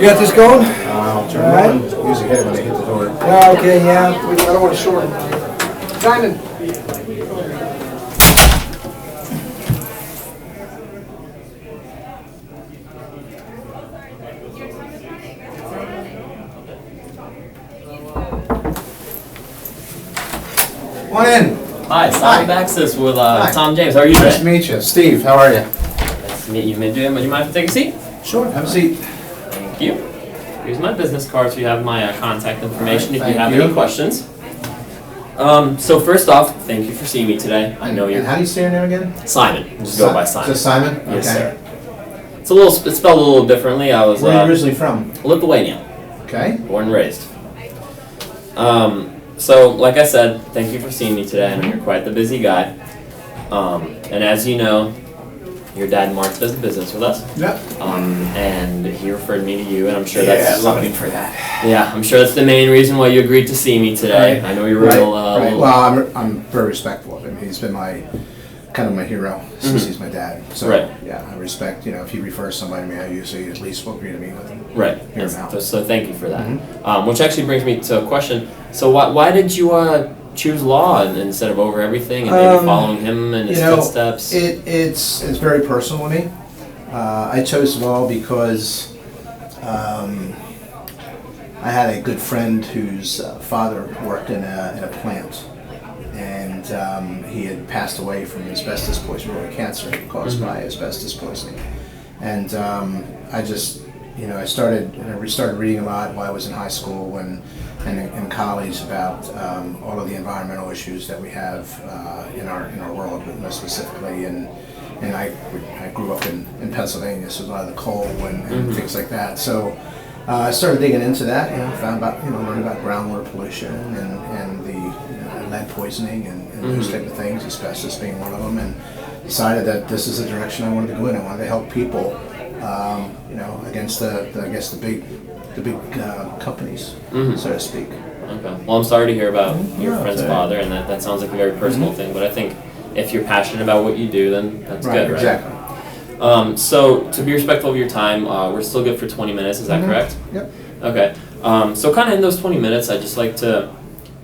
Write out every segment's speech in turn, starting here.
You got this going? I'll turn All right. it on. Usually hit it when I hit the door. Okay, yeah. I don't want to short him. Simon. Come on in. Hi, Simon Baksys with Tom James. How are you Nice to today? meet you. Steve, how are you? Nice to meet you. Would you mind if I take a seat? Sure. Have a seat. Thank you. Here's my business card, so you have my contact information if you Thank have you. any questions. So first off, thank you for seeing me today. I know And you're how do you say your name again? Simon. Just go by Simon. Just Simon? Yes, Okay. sir. It's spelled a little differently. I was Where are you originally from? Lithuania, Okay. born and raised. So like I said, thank you for seeing me today. I know you're quite the busy guy. And as you know, your dad Mark does the business with us. Yep. And he referred me to you, and I'm sure Yeah, that's love him for that. yeah, I'm sure that's the main reason why you agreed to see me today. Right. I know you're Right, real. right. little- Well, I'm very respectful of him. He's been kind of my hero since he's my dad. So Right. yeah, I respect. You know, if he refers somebody to me, I usually at least will agree to meet with him. Right. Hear him out. So thank you for that. Mhm. Which actually brings me to a question. So why did you choose law instead of over everything and maybe following him and his footsteps? It's very personal to me. I chose law because I had a good friend whose father worked in a plant, and he had passed away from asbestos poisoning, or cancer caused by asbestos poisoning. And I just, I started reading a lot while I was in high school and in college about all of the environmental issues that we have in our world, most specifically. And I grew up in Pennsylvania, so a lot of the coal and things like that. So I started digging into that. Found about learned about groundwater pollution and the lead poisoning and those type of things, asbestos being one of them, and decided that this is the direction I wanted to go in. I wanted to help people, against the big companies, so to speak. Okay. Well, I'm sorry to hear about your No, friend's it's all right. father, and that sounds like a very personal thing. But I think if you're passionate about what you do, then that's Right, good, right? exactly. So to be respectful of your time, we're still good for 20 minutes. Is that correct? Yep. Okay. So kind of in those 20 minutes, I'd just like to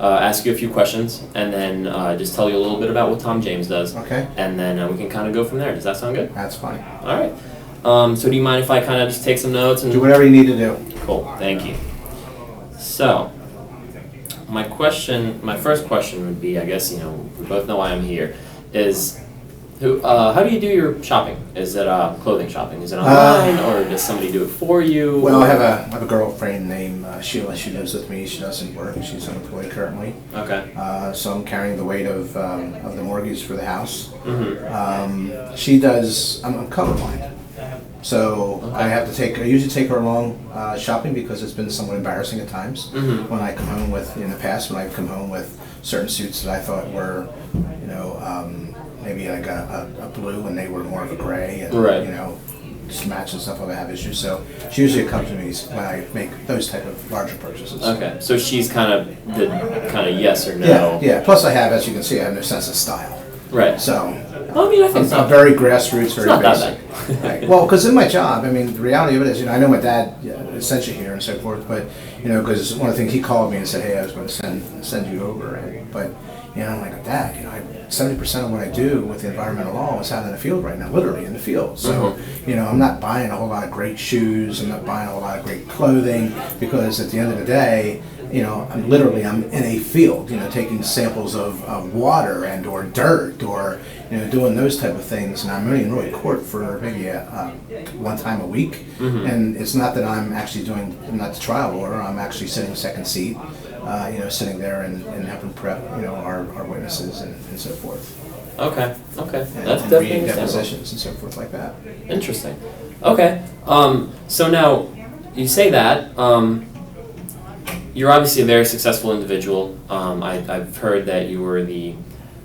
ask you a few questions, and then just tell you a little bit about what Tom James does. Okay. And then we can kind of go from there. Does that sound good? That's fine. All right. So do you mind if I kind of just take some notes and Do whatever you need to do. Cool. Thank you. So my first question would be, I guess we both know why I'm here, is how do you do your shopping? Is it clothing shopping? Is it online, or does somebody do it for you? Well, I have a girlfriend named Sheila. She lives with me. She doesn't work. She's unemployed currently. Okay. So I'm carrying the weight of the mortgage for the house. Mm-hmm. She does. I'm colorblind, so Okay. I usually take her along shopping because it's been somewhat embarrassing at times Mhm. when I come home with in the past when I've come home with certain suits that I thought were, maybe like a blue and they were more of a gray, and Right. just match and stuff. I have issues, so she usually accompanies me when I make those type of larger purchases. Okay. So she's kind of the yes or no. Yeah. Plus, as you can see, I have no sense of style. Right. So Well, I mean, I think it's I'm not very grassroots, very not that basic. Right. Well, because in my job, I mean, the reality of it is, I know my dad sent you here and so forth, but because one of the things he called me and said, hey, I was going to send you over, but I'm like, Dad, 70% of what I do with the environmental law is out in the field right now, literally in the field. So, I'm not buying a whole lot of great shoes. I'm not buying a whole lot of great clothing because at the end of the day, I'm in a field, taking samples of water and or dirt or, doing those type of things. And I'm only in really court for maybe one time a week. And it's not that I'm actually I'm not the trial lawyer. I'm actually sitting second seat, sitting there and helping prep, our witnesses and so forth. Okay. Okay. And, That's and definitely reading understandable. depositions and so forth like that. Interesting. Okay. So now you say that. You're obviously a very successful individual. I've heard that you were the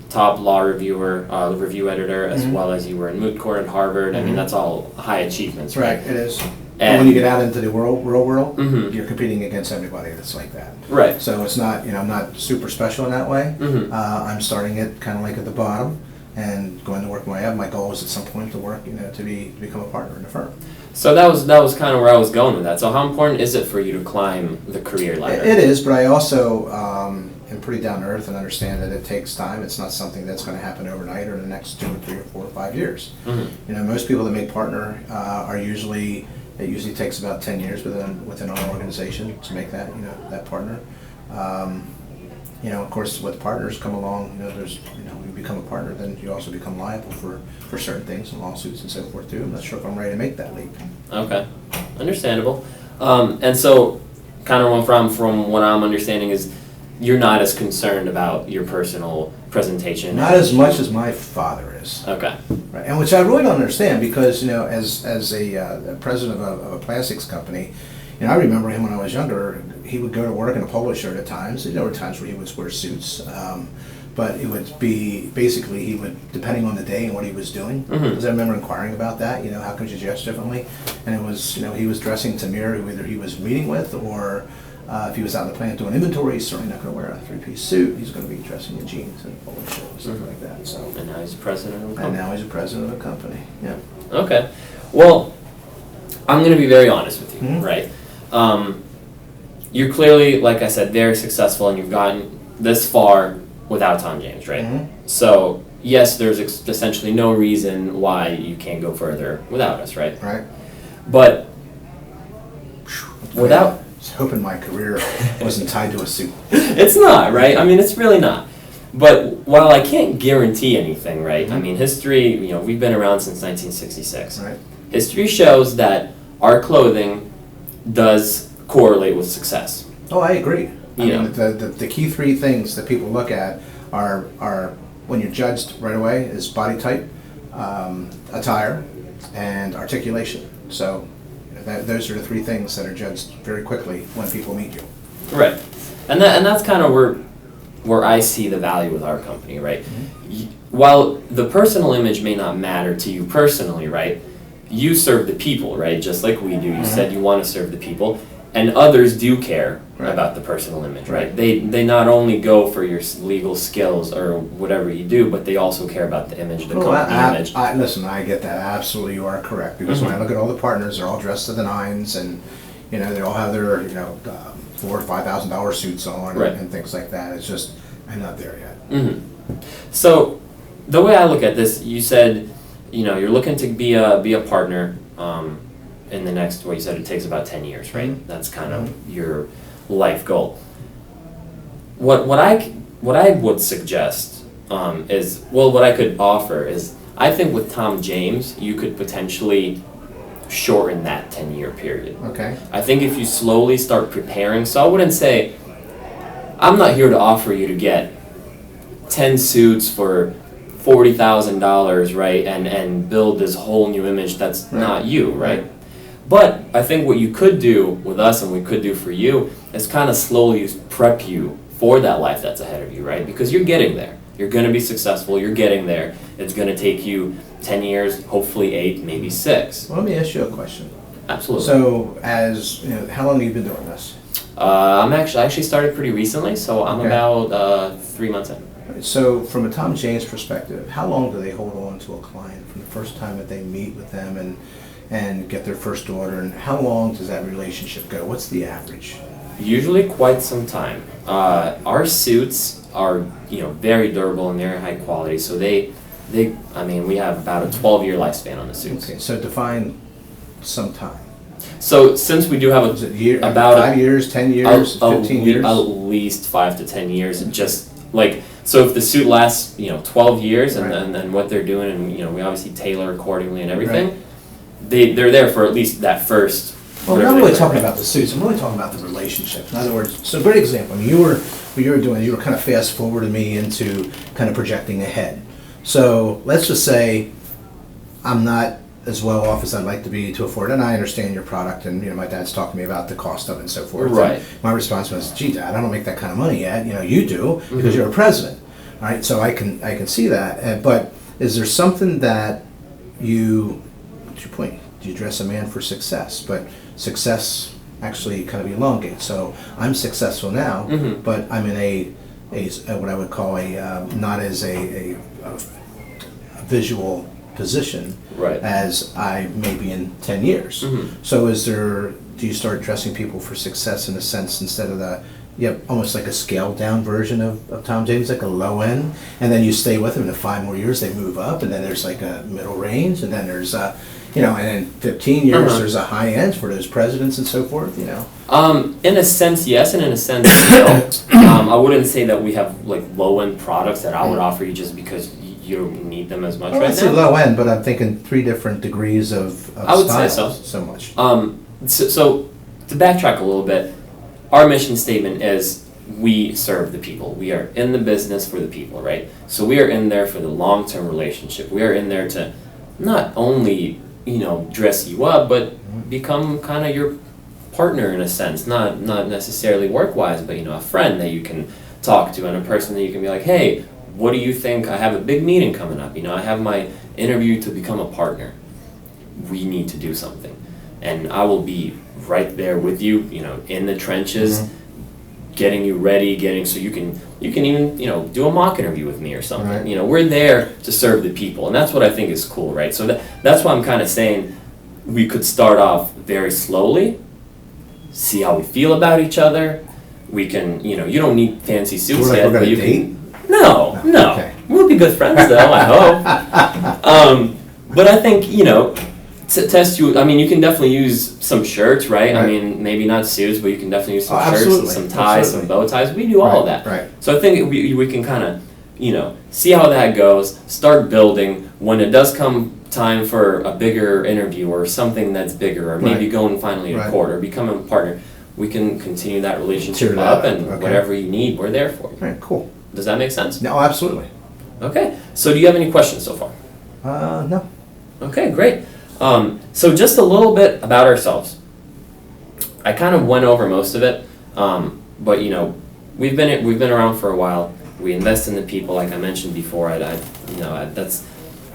top law reviewer, review editor, as well as you were in moot court at Harvard. I mean, that's all high achievements, right? Right, it is. And And when you get out into the real world, Mhm. you're competing against everybody that's like that. Right. So it's not, I'm not super special in that way. Mhm. I'm starting it kind of like at the bottom and going to work my way up. My goal is at some point to work, to become a partner in the firm. So that was kind of where I was going with that. So how important is it for you to climb the career ladder? It is, but I also am pretty down to earth and understand that it takes time. It's not something that's going to happen overnight or in the next 2 or 3 or 4 or 5 years. Mm-hmm. You know, most people that make partner it usually takes about 10 years within our organization to make that, you know, that partner. You know, of course, with partners come along, you know, when you become a partner, then you also become liable for certain things and lawsuits and so forth too. I'm not sure if I'm ready to make that leap. Okay, understandable. And so, kind of from what I'm understanding is, you're not as concerned about your personal presentation. Not as much as my father is. Okay. Right, and which I really don't understand because, you know, as a president of a plastics company, you know, I remember him when I was younger. He would go to work in a polo shirt at times. There were times where he would wear suits, but it would be basically he would, depending on the day and what he was doing. Because I remember inquiring about that. You know, how could you dress differently? And it was, you know, he was dressing to mirror who either he was meeting with or if he was out in the plant doing inventory, he's certainly not going to wear a 3-piece suit. He's going to be dressing in jeans and polo shirt and stuff like that. So. And now he's president of a company. And now he's a president of a company. Yeah. Okay. Well, I'm going to be very honest with you, right? You're clearly, like I said, very successful, and you've gotten this far without Tom James, right? So, yes, there's essentially no reason why you can't go further without us, right? Right. But without... I was hoping my career wasn't tied to a suit. It's not, right? I mean, it's really not. But while I can't guarantee anything, right? I mean, history, you know, we've been around since 1966. Right. History shows that our clothing does correlate with success. Oh, I agree. I Yeah. mean, the key 3 things that people look at are when you're judged right away is body type, attire, and articulation. So those are the 3 things that are judged very quickly when people meet you. Right. And that's kind of where I see the value with our company, right? While the personal image may not matter to you personally, right? You serve the people, right? Just like we do. You said you want to serve the people. And others do care about the personal image, right? They not only go for your legal skills or whatever you do, but they also care about the image, the company image. Listen, I get that. Absolutely, you are correct. Because when I look at all the partners, they're all dressed to the nines, and you know they all have their $4,000 or $5,000 suits on and things like that. It's just I'm not there yet. So the way I look at this, you said, you know, you're looking to be a partner. In the next, what you said, it takes about 10 years, right? That's kind of your life goal. What I would suggest is, well, what I could offer is, I think with Tom James, you could potentially shorten that 10-year period. Okay. I think if you slowly start preparing, so I wouldn't say, I'm not here to offer you to get 10 suits for $40,000, right, and build this whole new image that's not you, right? But I think what you could do with us and we could do for you is kind of slowly prep you for that life that's ahead of you, right? Because you're getting there. You're going to be successful. You're getting there. It's going to take you 10 years, hopefully 8, maybe 6. Well, let me ask you a question. Absolutely. So, as you know, how long have you been doing this? I actually started pretty recently, so I'm about 3 months in. So, from a Tom James perspective, how long do they hold on to a client from the first time that they meet with them and get their first order, and how long does that relationship go? What's the average? Usually quite some time. Our suits are, very durable and very high quality, so we have about a 12-year lifespan on the suits. Okay, so define some time. So since we do have Is it about 5 years, 10 years, 15 years? At least 5 to 10 years, just like, so if the suit lasts, 12 years and then what they're doing, and we obviously tailor accordingly and everything, they're there for at least that first. Well, I'm not really talking about the suits. I'm really talking about the relationship. In other words, so a great example. I mean, what you were doing, you were kind of fast forwarding me into kind of projecting ahead. So let's just say I'm not as well off as I'd like to be to afford it, and I understand your product, and my dad's talking to me about the cost of it and so forth. Right. And my response was, "Gee, Dad, I don't make that kind of money yet. You do because you're a president, all right? So I can see that. But is there something that what's your point? Do you dress a man for success? But success actually kind of elongates. So I'm successful now, but I'm in a what I would call not as a visual position Right. as I may be in 10 years. Mhm. So do you start dressing people for success in a sense instead of almost like a scaled down version of Tom James, like a low end, and then you stay with them in 5 more years, they move up, and then there's like a middle range, and then there's and in 15 years there's a high end for those presidents and so forth, In a sense, yes, and in a sense, no. I wouldn't say that we have like low end products that I would offer you just because you don't need them as much I right would say now. low end, but I'm thinking 3 different degrees of I would say style, so. so much. So to backtrack a little bit, our mission statement is we serve the people. We are in the business for the people, right? So we are in there for the long-term relationship. We are in there to not only, dress you up, but become kind of your partner in a sense, not necessarily work-wise, but, a friend that you can talk to and a person that you can be like, hey, what do you think? I have a big meeting coming up. I have my interview to become a partner. We need to do something. And I will be right there with you, in the trenches, getting you ready, so you can even, do a mock interview with me or something. Right. We're there to serve the people, and that's what I think is cool, right? So that's why I'm kind of saying we could start off very slowly, see how we feel about each other. We can, you don't need fancy suits We're yet, gonna but you date? can. No. Okay. We'll be good friends though, I hope. But I think, to test you, you can definitely use some shirts, right? Right. Maybe not suits, but you can definitely use some shirts and absolutely, some ties, some bow ties. We do all of that. Right. So I think we can kind of, see how that goes, start building. When it does come time for a bigger interview or something that's bigger, or maybe Right. going finally to Right. court or become a partner, we can continue that relationship Tear that up, up, and okay. whatever you need, we're there for you. All right, cool. Does that make sense? No, absolutely. Okay. So do you have any questions so far? No. Okay, great. So just a little bit about ourselves. I kind of went over most of it, but we've been around for a while. We invest in the people, like I mentioned before. That's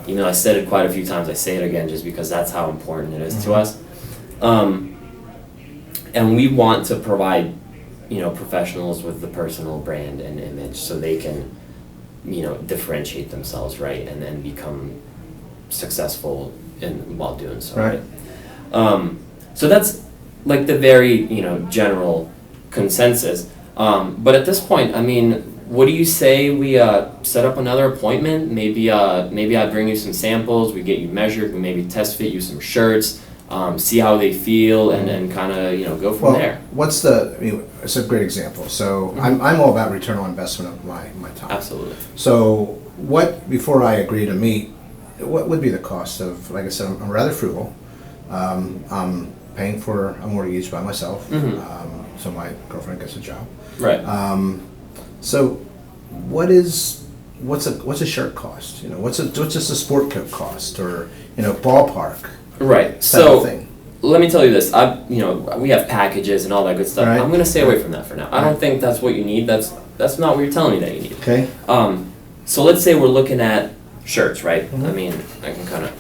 I said it quite a few times. I say it again just because that's how important it is to us. And we want to provide professionals with the personal brand and image so they can differentiate themselves, right, and then become successful while doing so. Right. So that's like the very general consensus. But at this point, what do you say we set up another appointment? Maybe I bring you some samples. We get you measured. We maybe test fit you some shirts. See how they feel, and then kind of go from there. It's a great example. So I'm all about return on investment of my time. Absolutely. So before I agree to meet, what would be the cost of, like I said, I'm rather frugal. I'm paying for a mortgage by myself, so my girlfriend gets a job. Right. So what's a shirt cost? What's just a sport coat cost, or ballpark? Right. Type So of thing. let me tell you this. We have packages and all that good stuff. Right. I'm gonna stay away from that for now. I don't think that's what you need. That's not what you're telling me that you need. Okay. So let's say we're looking at shirts, right? I can kind of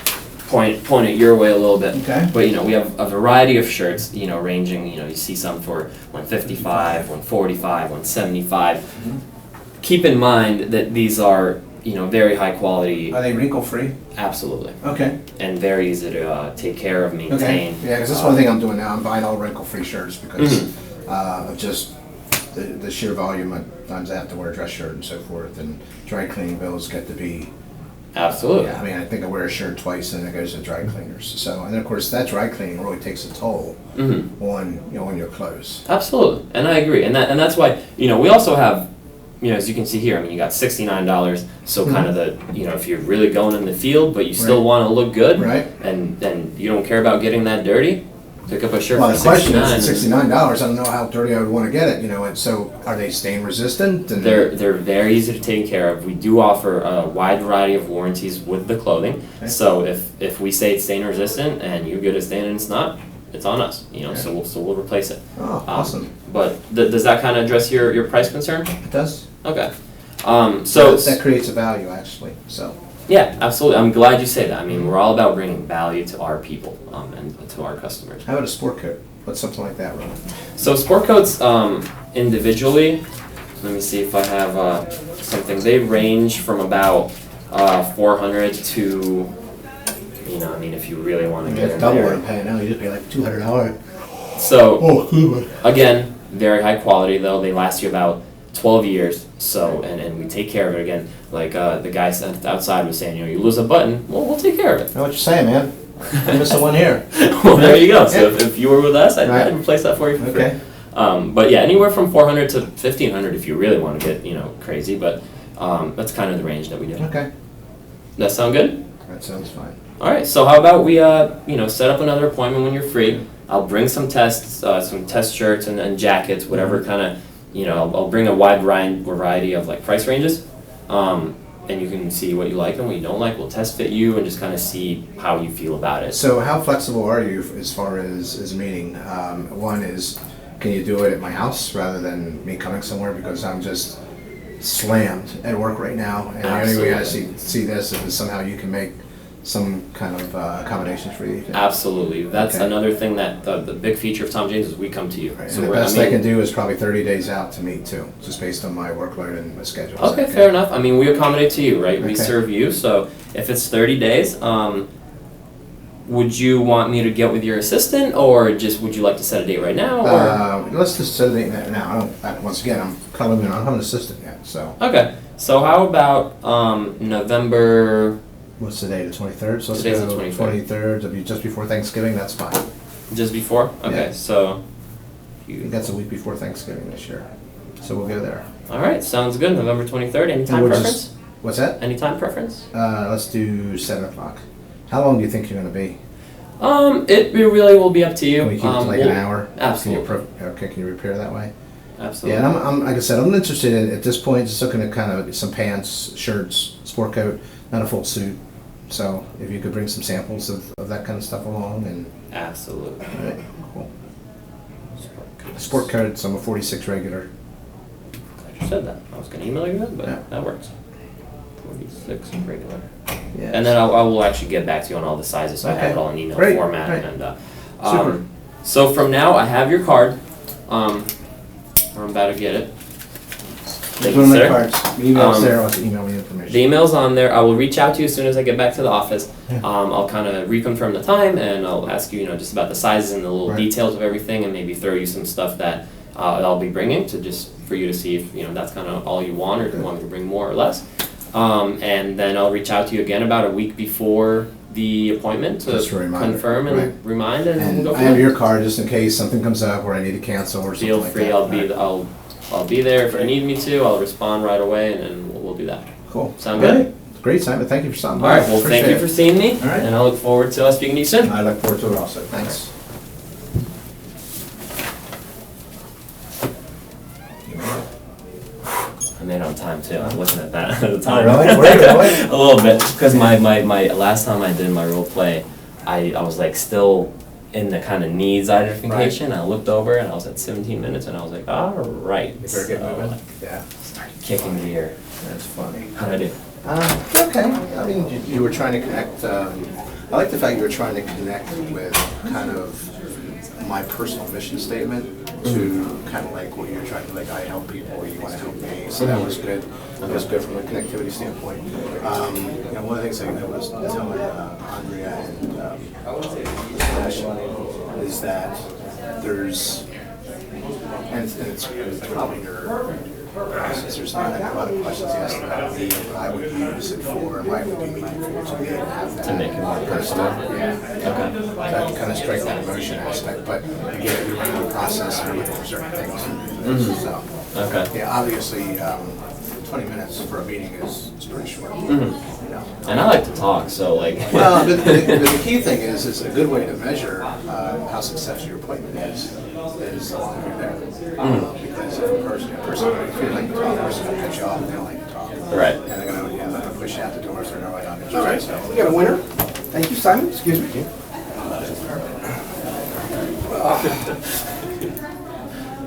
point it your way a little bit. Okay. But we have a variety of shirts, ranging, you see some for 155, 145, 175. Keep in mind that these are, very high quality. Are they wrinkle free? Absolutely. Okay. And very easy to take care of, maintain. Okay. Yeah, because that's one thing I'm doing now. I'm buying all wrinkle free shirts because of just the sheer volume of times I have to wear a dress shirt and so forth, and dry cleaning bills get to be. Absolutely. Yeah, I think I wear a shirt twice and it goes to dry cleaners. So, and of course, that dry cleaning really takes a toll on your clothes. Absolutely, and I agree, and that's why we also have, as you can see here, you got $69. So kind of the if you're really going in the field, but you still want to look good, right? And you don't care about getting that dirty, pick up a shirt Well, for the question $69. is, at $69, I don't know how dirty I would want to get it. And so are they stain resistant? And They're very easy to take care of. We do offer a wide variety of warranties with the clothing. Okay. So if we say it's stain resistant and you get a stain and it's not, it's on us. Okay. So we'll replace it. Oh, awesome. But does that kind of address your price concern? It does. Okay. So that creates a value, actually. So. Yeah, absolutely. I'm glad you say that. We're all about bringing value to our people and to our customers. How about a sport coat? What's something like that, Ron? So sport coats individually, let me see if I have something. They range from about 400 to You know, I mean, if you really want I to mean, get it's in double what there. I'm paying now. You just pay like $200. So Oh, again, very high quality though. They last you about 12 years. So and we take care of it again. Like the guy outside was saying, you know, you lose a button, well, we'll take care of it. I know what you're saying, man. Give us the one here. Well, there you go. So if you were with us, I'd Right. replace that for you for Okay. free. But yeah, anywhere from 400 to 1,500 if you really want to get, you know, crazy. But that's kind of the range that we do. Okay. That sound good? That sounds fine. All right. So how about we, you know, set up another appointment when you're free. I'll bring some tests, some test shirts and jackets, whatever kind of, you know, I'll bring a wide variety of like price ranges. And you can see what you like and what you don't like. We'll test fit you and just kind of see how you feel about it. So how flexible are you as far as meeting? One is, can you do it at my house rather than me coming somewhere, because I'm just slammed at work right now, and the only way I see this is somehow you can make some kind of accommodations for you. Absolutely. That's Okay. another thing that the big feature of Tom James is we come to you. Right. So And the we're- best I can do is probably 30 days out to meet too, just based on my workload and my schedule. Okay, fair enough. I mean, we accommodate to you, right? We Okay. serve you. So if it's 30 days, would you want me to get with your assistant, or just would you like to set a date right now? Or? Let's just set a date now. Once again, I'm calling in. I don't have an assistant yet, so. Okay. So how about November, What's the day? The 23rd. So let's Today's go the 23rd. 23rd. It'll be just before Thanksgiving. That's fine. just before? Okay. Yeah. So. I think that's a week before Thanksgiving this year, so we'll go there. All right. Sounds good. November 23rd. Any time we'll preference? just- What's that? Any time preference? Let's do 7 o'clock. How long do you think you're going to be? It really will be up to you. Can we keep it to like an hour? Absolutely. Okay, can you repair that way? Absolutely. Yeah, and I'm like I said, I'm interested in, at this point, just looking at kind of some pants, shirts, sport coat, not a full suit. So if you could bring some samples of that kind of stuff along, and Absolutely. all right, cool. Sport coats, I'm a 46 regular. Glad you said that. I was going to email you that, but Yeah. that works. 46 regular. Yeah. And then I will actually get back to you on all the sizes, so I have Okay. it all in email Great, format. great. And Super. so from now, I have your card. I'm about to get it. Thank One you, of my sir. cards. The email's Um, there. I'll have to email me information. The email's on there. I will reach out to you as soon as I get back to the office. Yeah. I'll kind of reconfirm the time, and I'll ask you, just about the sizes and the little Right. details of everything, and maybe throw you some stuff that I'll be bringing to just for you to see if that's kind of all you want, or if you want me to bring more or less. And then I'll reach out to you again about a week before the appointment to Just a reminder. confirm and Right. remind, and we'll And go I from have there. your card just in case something comes up where I need to cancel or something Feel like free. that. I'll be Right. I'll be there if you need me to. I'll respond right away, and we'll do that. Cool. Sound good? Great. Great, Simon. Thank you for stopping All by. right. Well, thank Appreciate you for it. seeing me, All right. and I look forward to speaking to you soon. I look forward to it also. Thanks. I made it on time too. I was looking at that at the time. Oh, really? Were you really? A little bit, because my last time I did my role play, I was like still in the kind of needs identification. I looked over and I was at 17 minutes, and I was like, all right. You better get So, moving. Yeah, started kicking gear. that's funny. How'd I do? Okay. I mean, you were trying to connect. I like the fact you were trying to connect with kind of my personal mission statement to kind of like what you're trying to, like, I help people, you want to help me. So that was good. That was good from a connectivity standpoint. One of the things I was telling Andrea and Ashley is that there's, and it's probably your process, there's not a lot of questions asked about me, what I would use it for, why it would be meaningful to me to have that. To make it more personal? Yeah. Okay. That kind of strike that emotion aspect, but again, you're running the process and you're looking for certain things. So, Okay. yeah, obviously, 20 minutes for a meeting is pretty short. You know. And I like to talk, so like. Well, the key thing is, it's a good way to measure how successful your appointment is how long you're there. Because if a person, if you like to talk, a person will cut you off and they don't like to talk. Right. And they're gonna push you out the door if they're not right on it. All right, we got a winner. Thank you, Simon. Excuse me.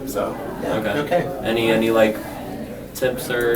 So, Okay. okay. Any like tips or